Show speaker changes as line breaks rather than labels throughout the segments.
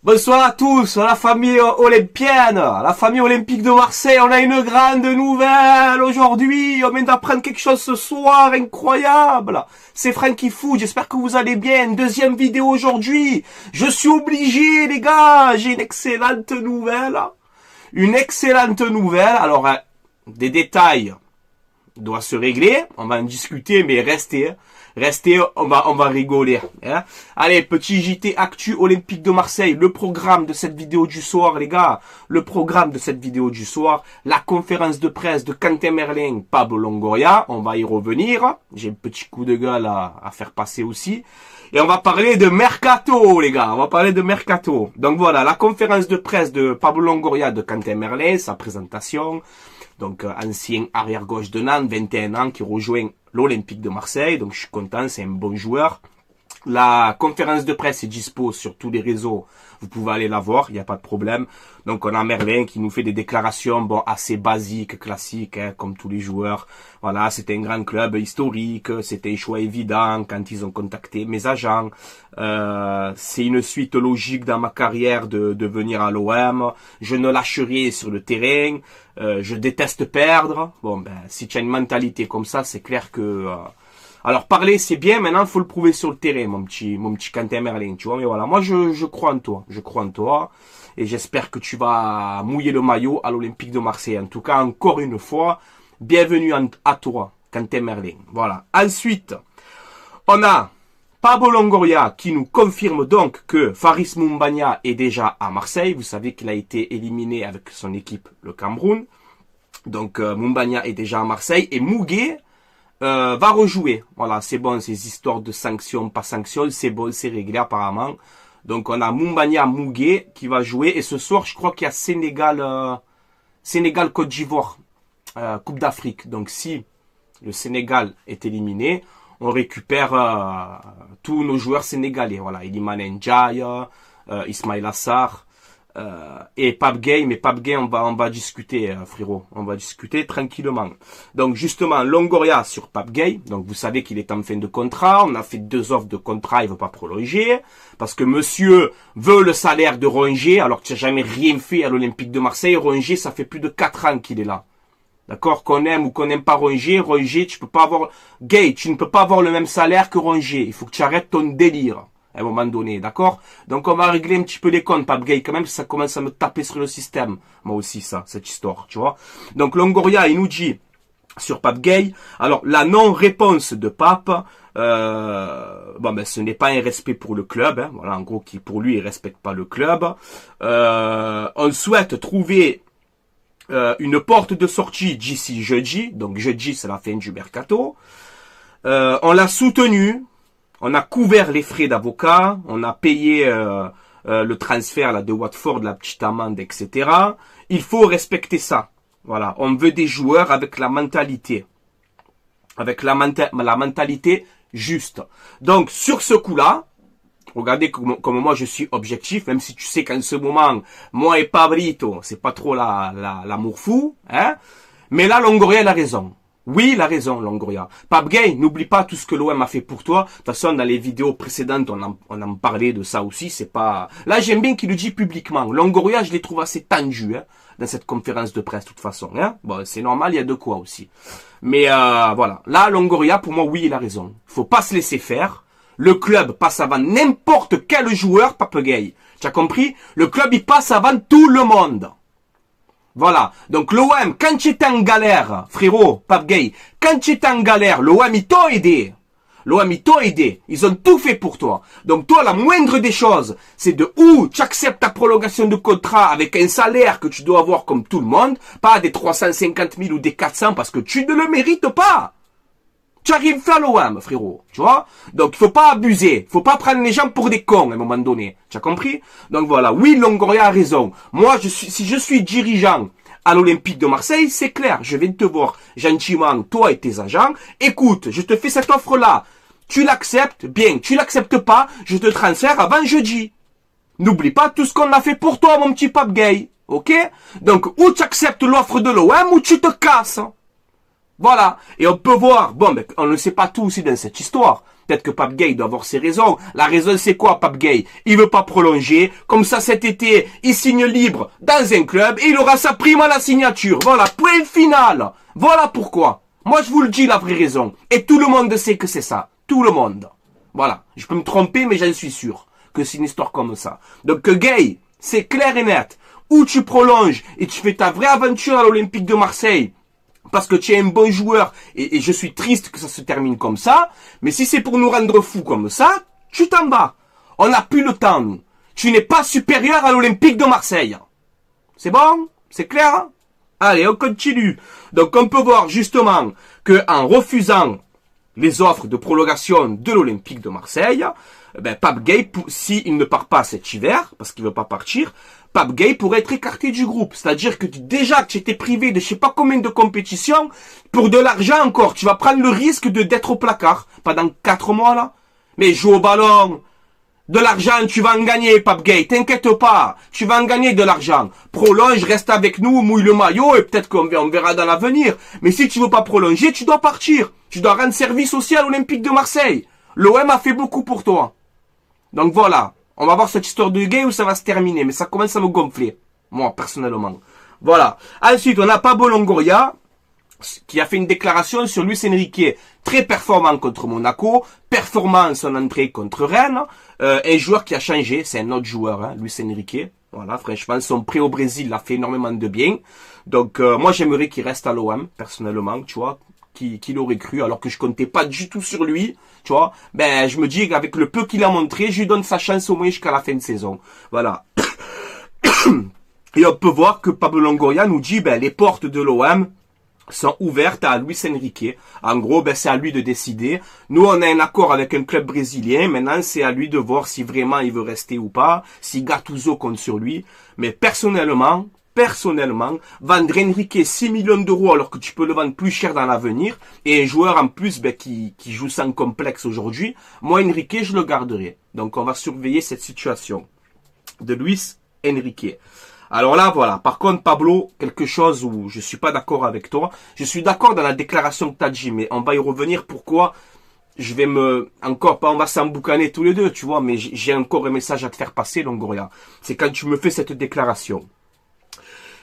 Bonsoir à tous, la famille olympienne, la famille olympique de Marseille, on a une grande nouvelle aujourd'hui, on vient d'apprendre quelque chose ce soir, incroyable. C'est Franky Food, j'espère que vous allez bien, deuxième vidéo aujourd'hui. Je suis obligé les gars, j'ai une excellente nouvelle. Alors des détails doivent se régler, on va en discuter, mais restez, on va rigoler. Hein. Allez, petit JT Actu Olympique de Marseille. Le programme de cette vidéo du soir, les gars. Le programme de cette vidéo du soir. La conférence de presse de Quentin Merlin, Pablo Longoria. On va y revenir. J'ai un petit coup de gueule à faire passer aussi. Et on va parler de Mercato, les gars. On va parler de Mercato. Donc voilà, la conférence de presse de Pablo Longoria de Quentin Merlin, sa présentation. Donc ancien arrière-gauche de Nantes, 21 ans, qui rejoint l'Olympique de Marseille. Donc je suis content, c'est un bon joueur. La conférence de presse est dispo sur tous les réseaux. Vous pouvez aller la voir, il n'y a pas de problème. Donc on a Merlin qui nous fait des déclarations assez basiques, classiques, hein, comme tous les joueurs. Voilà, c'était un grand club historique, c'était un choix évident quand ils ont contacté mes agents. C'est une suite logique dans ma carrière de venir à l'OM. Je ne lâche rien sur le terrain. Je déteste perdre. Si tu as une mentalité comme ça, c'est clair que... Alors parler c'est bien, maintenant il faut le prouver sur le terrain, mon petit Quentin Merlin, tu vois. Mais voilà, moi je crois en toi, et j'espère que tu vas mouiller le maillot à l'Olympique de Marseille. En tout cas, encore une fois, bienvenue à toi, Quentin Merlin. Voilà. Ensuite, on a Pablo Longoria qui nous confirme donc que Faris Moumbagna est déjà à Marseille. Vous savez qu'il a été éliminé avec son équipe, le Cameroun. Donc Moumbagna est déjà à Marseille, et Mouguet va rejouer. Voilà, c'est bon, ces histoires de sanctions, pas sanctions, c'est bon, c'est réglé apparemment. Donc on a Moumbagna Mouguet qui va jouer, et ce soir je crois qu'il y a Sénégal Côte d'Ivoire, Coupe d'Afrique. Donc si le Sénégal est éliminé, on récupère tous nos joueurs sénégalais. Voilà, Iliman Ndiaye, Ismaïla Assar, et Pape Gueye. Mais Pape Gueye, on va discuter, frérot. On va discuter tranquillement. Donc, justement, Longoria sur Pape Gueye. Donc, vous savez qu'il est en fin de contrat. On a fait 2 offres de contrat. Il veut pas prolonger. Parce que monsieur veut le salaire de Rongier, alors que tu n'as jamais rien fait à l'Olympique de Marseille. Rongier, ça fait plus de 4 ans qu'il est là. D'accord? Qu'on aime ou qu'on n'aime pas Rongier, tu peux pas avoir... Gueye, tu ne peux pas avoir le même salaire que Rongier. Il faut que tu arrêtes ton délire. À un moment donné, d'accord? Donc on va régler un petit peu les comptes, Pape Gueye, quand même, ça commence à me taper sur le système. Moi aussi, cette histoire, tu vois. Donc Longoria, il nous dit, sur Pape Gueye, alors la non-réponse de Pape, ce n'est pas un respect pour le club, hein. Voilà, en gros, qui pour lui, il respecte pas le club. On souhaite trouver une porte de sortie d'ici jeudi. Donc jeudi, c'est la fin du mercato. On l'a soutenu. On a couvert les frais d'avocat, on a payé le transfert là, de Watford, la petite amende, etc. Il faut respecter ça. Voilà, on veut des joueurs avec la mentalité. Avec la mentalité juste. Donc, sur ce coup-là, regardez comme moi je suis objectif, même si tu sais qu'en ce moment, moi et Pablito, c'est pas trop l'amour fou, hein. Mais là, Longoria, il a raison. Oui, il a raison, Longoria. Pape Gueye, n'oublie pas tout ce que l'OM a fait pour toi. De toute façon, dans les vidéos précédentes, on en parlait de ça aussi. C'est pas... Là, j'aime bien qu'il le dit publiquement. Longoria, je les trouve assez tendu, hein, dans cette conférence de presse, de toute façon, hein. Bon, c'est normal, il y a de quoi aussi. Mais, voilà. Là, Longoria, pour moi, oui, il a raison. Faut pas se laisser faire. Le club passe avant n'importe quel joueur, Pape Gueye. Tu as compris? Le club, il passe avant tout le monde. Voilà. Donc l'OM, quand tu étais en galère, frérot, Pape Gueye, quand tu étais en galère, l'OM, ils t'ont aidé. L'OM, ils t'ont aidé. Ils ont tout fait pour toi. Donc toi, la moindre des choses, c'est tu acceptes ta prolongation de contrat avec un salaire que tu dois avoir comme tout le monde, pas des 350 000 ou des 400 parce que tu ne le mérites pas. Tu arrives à l'OM, frérot, tu vois. Donc, il faut pas abuser. Faut pas prendre les gens pour des cons, à un moment donné. Tu as compris? Donc, voilà. Oui, Longoria a raison. Moi, si je suis dirigeant à l'Olympique de Marseille, c'est clair. Je vais te voir gentiment, toi et tes agents. Écoute, je te fais cette offre-là. Tu l'acceptes? Bien. Tu l'acceptes pas? Je te transfère avant jeudi. N'oublie pas tout ce qu'on a fait pour toi, mon petit Pape Gueye. Ok? Donc, ou tu acceptes l'offre de l'OM, ou tu te casses. Voilà. Et on peut voir, bon, mais on ne sait pas tout aussi dans cette histoire. Peut-être que Pape Gueye doit avoir ses raisons. La raison, c'est quoi, Pape Gueye? Il veut pas prolonger. Comme ça, cet été, il signe libre dans un club et il aura sa prime à la signature. Voilà, point final. Voilà pourquoi. Moi, je vous le dis, la vraie raison. Et tout le monde sait que c'est ça. Tout le monde. Voilà. Je peux me tromper, mais j'en suis sûr que c'est une histoire comme ça. Donc, Gueye, c'est clair et net. Ou tu prolonges et tu fais ta vraie aventure à l'Olympique de Marseille parce que tu es un bon joueur et je suis triste que ça se termine comme ça. Mais si c'est pour nous rendre fous comme ça, tu t'en vas. On n'a plus le temps, nous. Tu n'es pas supérieur à l'Olympique de Marseille. C'est bon? C'est clair, hein? Allez, on continue. Donc, on peut voir justement que en refusant les offres de prolongation de l'Olympique de Marseille, ben, Pape Gueye, s'il ne part pas cet hiver, parce qu'il veut pas partir, Pape Gueye pourrait être écarté du groupe. C'est-à-dire que déjà que tu étais privé de je sais pas combien de compétitions, pour de l'argent encore, tu vas prendre le risque d'être au placard pendant 4 mois là. Mais joue au ballon. De l'argent, tu vas en gagner, Pape Gueye. T'inquiète pas. Tu vas en gagner de l'argent. Prolonge, reste avec nous, mouille le maillot et peut-être qu'on verra dans l'avenir. Mais si tu veux pas prolonger, tu dois partir. Tu dois rendre service aussi à l'Olympique de Marseille. L'OM a fait beaucoup pour toi. Donc voilà. On va voir cette histoire de Gueye où ça va se terminer. Mais ça commence à me gonfler. Moi, personnellement. Voilà. Ensuite, on a Pablo Longoria qui a fait une déclaration sur Luis Enrique, très performant contre Monaco, performant en son entrée contre Rennes, un joueur qui a changé, c'est un autre joueur, hein, Luis Enrique. Voilà, franchement, son prêt au Brésil l'a fait énormément de bien. Donc, moi, j'aimerais qu'il reste à l'OM, personnellement, tu vois, qui l'aurait cru, alors que je comptais pas du tout sur lui, tu vois. Ben, je me dis qu'avec le peu qu'il a montré, je lui donne sa chance au moins jusqu'à la fin de saison. Voilà. Et on peut voir que Pablo Longoria nous dit, ben, les portes de l'OM sont ouvertes à Luis Enrique. En gros, ben, c'est à lui de décider. Nous, on a un accord avec un club brésilien. Maintenant, c'est à lui de voir si vraiment il veut rester ou pas, si Gattuso compte sur lui. Mais personnellement, vendre Enrique 6 millions d'euros alors que tu peux le vendre plus cher dans l'avenir, et un joueur en plus ben, qui joue sans complexe aujourd'hui, moi, Enrique, je le garderai. Donc, on va surveiller cette situation de Luis Enrique. Alors là, voilà. Par contre, Pablo, quelque chose où je suis pas d'accord avec toi. Je suis d'accord dans la déclaration que tu as dit, mais on va y revenir. Pourquoi? Je vais on va s'emboucaner tous les deux, tu vois, mais j'ai encore un message à te faire passer, Longoria. C'est quand tu me fais cette déclaration.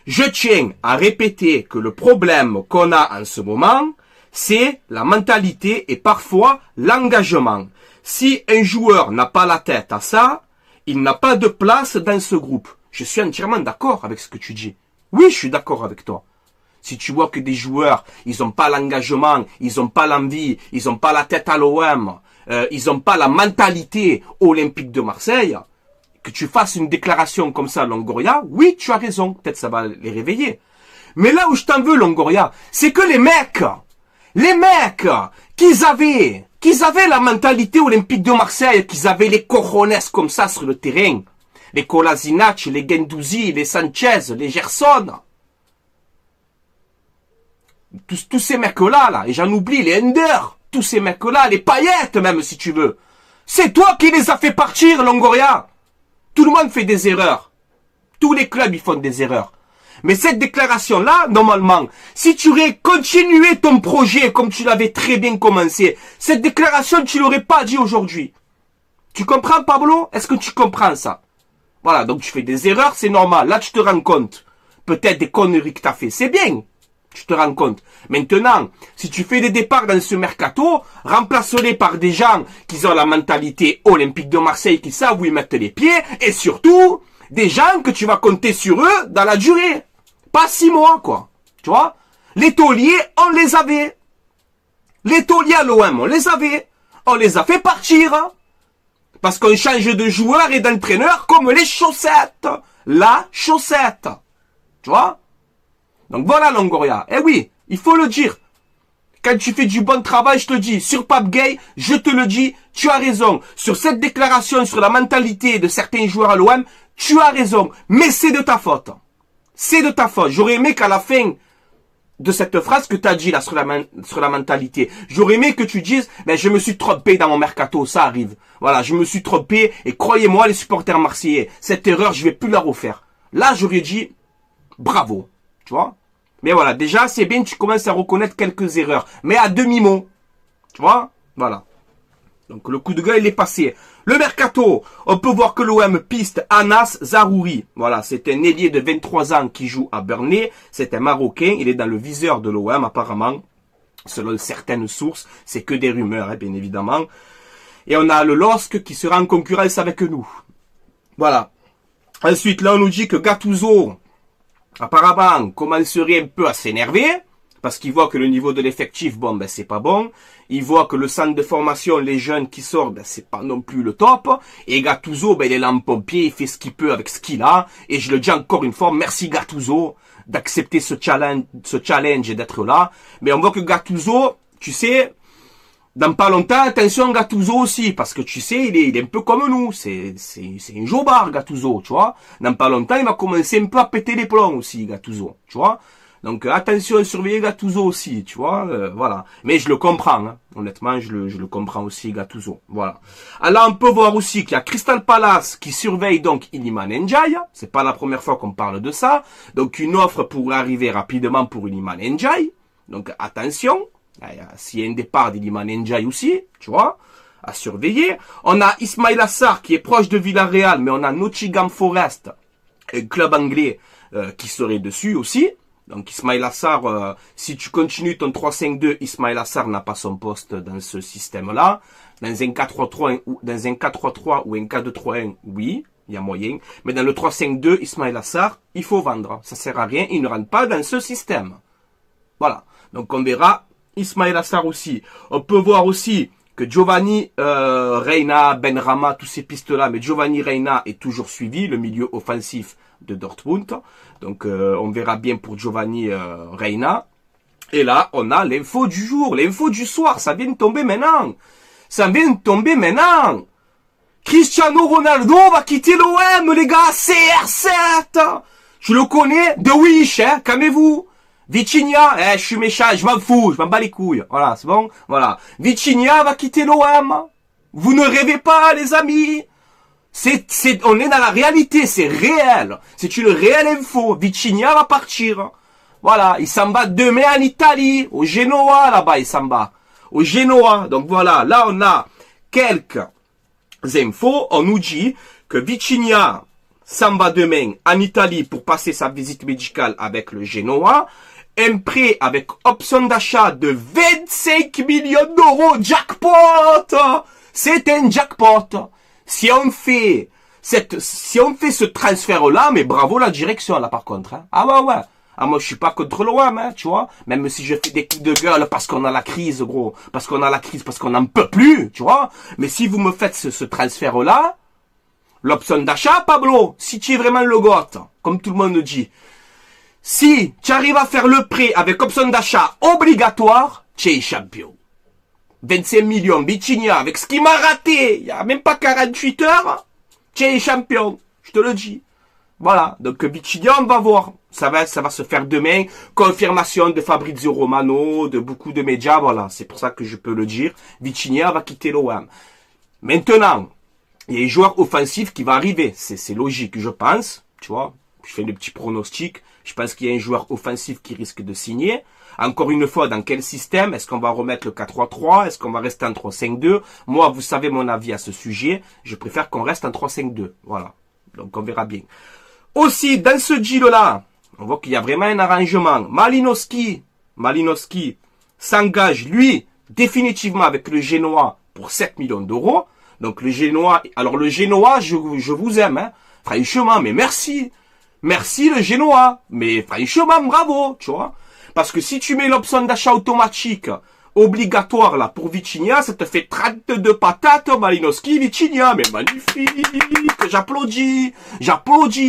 Je tiens à répéter que le problème qu'on a en ce moment, c'est la mentalité et parfois l'engagement. Si un joueur n'a pas la tête à ça, il n'a pas de place dans ce groupe. Je suis entièrement d'accord avec ce que tu dis. Oui, je suis d'accord avec toi. Si tu vois que des joueurs, ils n'ont pas l'engagement, ils n'ont pas l'envie, ils n'ont pas la tête à l'OM, ils n'ont pas la mentalité olympique de Marseille, que tu fasses une déclaration comme ça à Longoria, oui, tu as raison. Peut-être ça va les réveiller. Mais là où je t'en veux, Longoria, c'est que les mecs qu'ils avaient la mentalité olympique de Marseille, qu'ils avaient les cojones comme ça sur le terrain, les Kolasinac, les Guendouzi, les Sanchez, les Gerson. Tous ces mecs-là, là, et j'en oublie, les Ender, tous ces mecs-là, les Paillettes même, si tu veux. C'est toi qui les as fait partir, Longoria. Tout le monde fait des erreurs. Tous les clubs, ils font des erreurs. Mais cette déclaration-là, normalement, si tu aurais continué ton projet comme tu l'avais très bien commencé, cette déclaration, tu l'aurais pas dit aujourd'hui. Tu comprends, Pablo? Est-ce que tu comprends ça? Voilà, donc tu fais des erreurs, c'est normal. Là, tu te rends compte. Peut-être des conneries que tu as fait. C'est bien. Tu te rends compte. Maintenant, si tu fais des départs dans ce mercato, remplace-les par des gens qui ont la mentalité olympique de Marseille, qui savent où ils mettent les pieds, et surtout, des gens que tu vas compter sur eux dans la durée. Pas 6 mois, quoi. Tu vois? Les tauliers, on les avait. Les tauliers à l'OM, on les avait. On les a fait partir. Parce qu'on change de joueur et d'entraîneur comme les chaussettes. La chaussette. Tu vois? Donc voilà, Longoria. Eh oui, il faut le dire. Quand tu fais du bon travail, je te dis. Sur Pape Gueye, je te le dis, tu as raison. Sur cette déclaration, sur la mentalité de certains joueurs à l'OM, tu as raison. Mais c'est de ta faute. C'est de ta faute. J'aurais aimé qu'à la fin de cette phrase que tu as dit là sur la mentalité, j'aurais aimé que tu dises, ben je me suis trompé dans mon mercato, ça arrive. Voilà, je me suis trompé et croyez-moi les supporters marseillais, cette erreur je vais plus la refaire. Là j'aurais dit bravo, tu vois. Mais voilà, déjà, c'est bien, tu commences à reconnaître quelques erreurs. Mais à demi-mot. Tu vois? Voilà. Donc le coup de gueule, il est passé. Le mercato, on peut voir que l'OM piste Anas Zarouri. Voilà, c'est un ailier de 23 ans qui joue à Burnley. C'est un Marocain, il est dans le viseur de l'OM apparemment. Selon certaines sources, c'est que des rumeurs, hein, bien évidemment. Et on a le LOSC qui sera en concurrence avec nous. Voilà. Ensuite, là, on nous dit que Gattuso, apparemment, commencerait un peu à s'énerver. Parce qu'il voit que le niveau de l'effectif, bon, ben, c'est pas bon. Il voit que le centre de formation, les jeunes qui sortent, ben, c'est pas non plus le top. Et Gattuso, ben, il est là en pompier, il fait ce qu'il peut avec ce qu'il a. Et je le dis encore une fois, merci Gattuso d'accepter ce challenge et d'être là. Mais on voit que Gattuso, tu sais, dans pas longtemps, attention Gattuso aussi, parce que tu sais, il est un peu comme nous. C'est un jobard, Gattuso, tu vois. Dans pas longtemps, il va commencer un peu à péter les plombs aussi, Gattuso, tu vois. Donc attention, surveillez Gattuso aussi, tu vois, voilà. Mais je le comprends, hein. Honnêtement, je le comprends aussi, Gattuso, voilà. Alors on peut voir aussi qu'il y a Crystal Palace qui surveille donc Iliman Ndiaye. C'est pas la première fois qu'on parle de ça. Donc une offre pourrait arriver rapidement pour Iliman Ndiaye. Donc attention, s'il y a un départ d'Iliman Ndiaye aussi, tu vois, à surveiller. On a Ismail Assar qui est proche de Villarreal, mais on a Nottingham Forest, un club anglais qui serait dessus aussi. Donc Ismail Assar, si tu continues ton 3-5-2, Ismail Assar n'a pas son poste dans ce système-là. Dans un 4-3-3 ou dans un 4-3-3 ou un 4-2-3-1, oui, il y a moyen. Mais dans le 3-5-2, Ismail Assar, il faut vendre. Ça sert à rien, il ne rentre pas dans ce système. Voilà. Donc on verra Ismail Assar aussi. On peut voir aussi que Giovanni Reina, Benrahma, tous ces pistes-là, mais Giovanni Reina est toujours suivi, le milieu offensif de Dortmund. Donc on verra bien pour Giovanni Reina. Et là, on a l'info du jour, l'info du soir, ça vient de tomber maintenant. Ça vient de tomber maintenant. Cristiano Ronaldo va quitter l'OM, les gars, CR7. Je le connais, de Wish, hein, calmez-vous. Vitinha, je suis méchant, je m'en fous, je m'en bats les couilles. Voilà, c'est bon, voilà. Vitinha va quitter l'OM. Vous ne rêvez pas, les amis. On est dans la réalité, c'est réel. C'est une réelle info. Vitinha va partir. Voilà, il s'en va demain en Italie, au Genoa, là-bas, il s'en va. Au Genoa. Donc voilà, là on a quelques infos. On nous dit que Vitinha s'en va demain en Italie pour passer sa visite médicale avec le Genoa. Un prêt avec option d'achat de 25 millions d'euros. Jackpot! C'est un jackpot. Si on fait ce transfert-là, mais bravo la direction, là, par contre, hein. Ah ouais. Ah, moi, je suis pas contre l'OM, hein, tu vois. Même si je fais des coups de gueule parce qu'on a la crise, gros. Parce qu'on a la crise, parce qu'on n'en peut plus, tu vois. Mais si vous me faites ce transfert-là, l'option d'achat, Pablo, si tu es vraiment le goth, comme tout le monde dit, si tu arrives à faire le prêt avec option d'achat obligatoire, tu es champion. 25 millions, Vitinha, avec ce qui m'a raté, il n'y a même pas 48 heures, tu es champion, je te le dis. Voilà, donc Vitinha, on va voir. Ça va se faire demain. Confirmation de Fabrizio Romano, de beaucoup de médias, voilà. C'est pour ça que je peux le dire. Vitinha va quitter l'OM. Maintenant, il y a un joueur offensif qui va arriver. C'est logique, je pense. Tu vois, je fais le petit pronostic. Je pense qu'il y a un joueur offensif qui risque de signer. Encore une fois, dans quel système? Est-ce qu'on va remettre le 4-3-3? Est-ce qu'on va rester en 3-5-2? Moi, vous savez mon avis à ce sujet. Je préfère qu'on reste en 3-5-2. Voilà. Donc, on verra bien. Aussi, dans ce deal-là, on voit qu'il y a vraiment un arrangement. Malinowski s'engage, lui, définitivement avec le Genoa pour 7 millions d'euros. Donc, le Genoa, alors le Genoa, je vous aime, hein. Franchement, mais merci. Merci le Genoa. Mais franchement, bravo, tu vois. Parce que si tu mets l'option d'achat automatique obligatoire là pour Vitinha, ça te fait 32 patates, Malinowski, Vitinha. Mais magnifique, j'applaudis.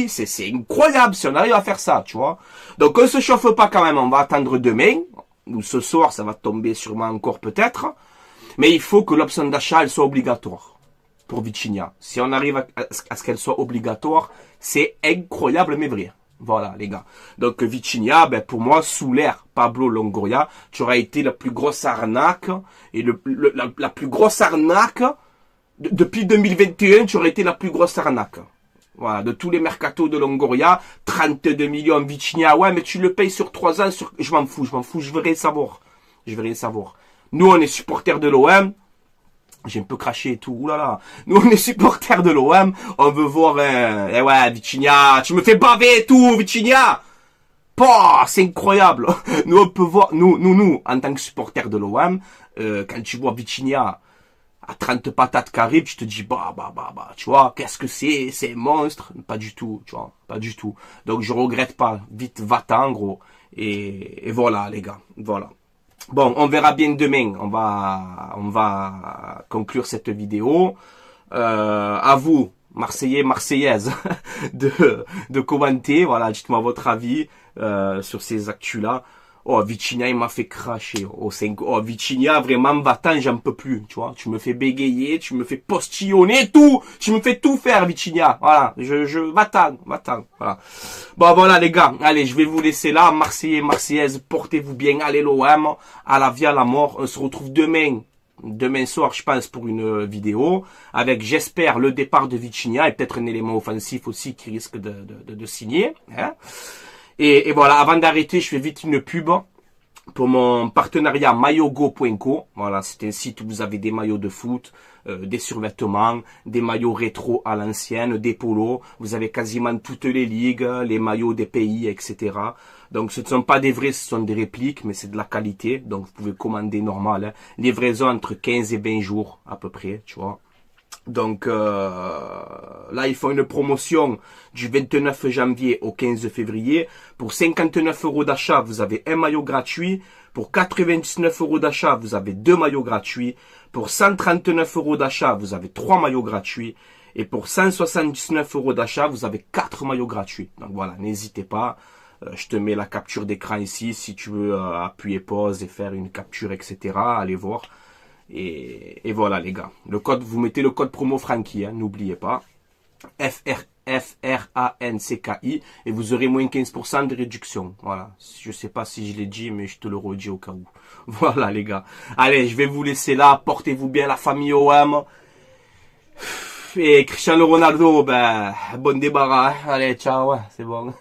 C'est incroyable si on arrive à faire ça, tu vois. Donc on se chauffe pas quand même, on va attendre demain. Ou ce soir, ça va tomber sûrement encore peut-être. Mais il faut que l'option d'achat, elle soit obligatoire pour Vitinha. Si on arrive à ce qu'elle soit obligatoire, c'est incroyable mais vrai. Voilà, les gars. Donc, Vitinha, ben, pour moi, sous l'ère Pablo Longoria, tu aurais été la plus grosse arnaque, et la plus grosse arnaque, depuis 2021, tu aurais été la plus grosse arnaque. Voilà, de tous les mercatos de Longoria, 32 millions Vitinha. Ouais, mais tu le payes sur 3 ans, je m'en fous, je veux rien savoir. Je veux rien savoir. Nous, on est supporters de l'OM. J'ai un peu craché et tout. Ouh là là. Nous, on est supporters de l'OM. On veut voir eh ouais, Vitinha, tu me fais baver et tout, Vitinha. C'est incroyable. Nous, on peut voir, nous, en tant que supporters de l'OM, quand tu vois Vitinha à 30 patates carrées, tu te dis, tu vois, qu'est-ce que c'est un monstre. Pas du tout, tu vois, pas du tout. Donc, je regrette pas. Vite, va-t'en, gros. Et voilà, les gars. Voilà. Bon, on verra bien demain. On va conclure cette vidéo. À vous, Marseillais, Marseillaises, de commenter. Voilà, dites-moi votre avis sur ces actus-là. Oh, Vitinha, il m'a fait cracher. Oh, Vitinha, vraiment, va-t'en, j'en peux plus. Tu vois, tu me fais bégayer, tu me fais postillonner, tout. Tu me fais tout faire, Vitinha. Voilà, va-t'en. Voilà. Bon, voilà, les gars. Allez, je vais vous laisser là. Marseillais, Marseillaises, portez-vous bien. Allez, l'OM. À la vie, à la mort. On se retrouve demain soir, je pense, pour une vidéo. Avec, j'espère, le départ de Vitinha et peut-être un élément offensif aussi qui risque de signer. Hein. Et voilà, avant d'arrêter, je fais vite une pub pour mon partenariat maillogo.co. Voilà, c'est un site où vous avez des maillots de foot, des survêtements, des maillots rétro à l'ancienne, des polos. Vous avez quasiment toutes les ligues, les maillots des pays, etc. Donc ce ne sont pas des vrais, ce sont des répliques, mais c'est de la qualité. Donc vous pouvez commander normal. Hein. Livraison entre 15 et 20 jours à peu près, tu vois. Donc là, ils font une promotion du 29 janvier au 15 février. Pour 59 € d'achat, vous avez un maillot gratuit. Pour 99 € d'achat, vous avez 2 maillots gratuits. Pour 139 € d'achat, vous avez 3 maillots gratuits. Et pour 179 € d'achat, vous avez 4 maillots gratuits. Donc voilà, n'hésitez pas. Je te mets la capture d'écran ici. Si tu veux appuyer pause et faire une capture, etc. Allez voir. Et voilà les gars, vous mettez le code promo Francky, hein, n'oubliez pas, FRANCKI, et vous aurez moins 15% de réduction. Voilà, je sais pas si je l'ai dit, mais je te le redis au cas où. Voilà les gars, allez, je vais vous laisser là, portez-vous bien la famille OM, et Cristiano Ronaldo, ben, bon débarras, allez, ciao, c'est bon.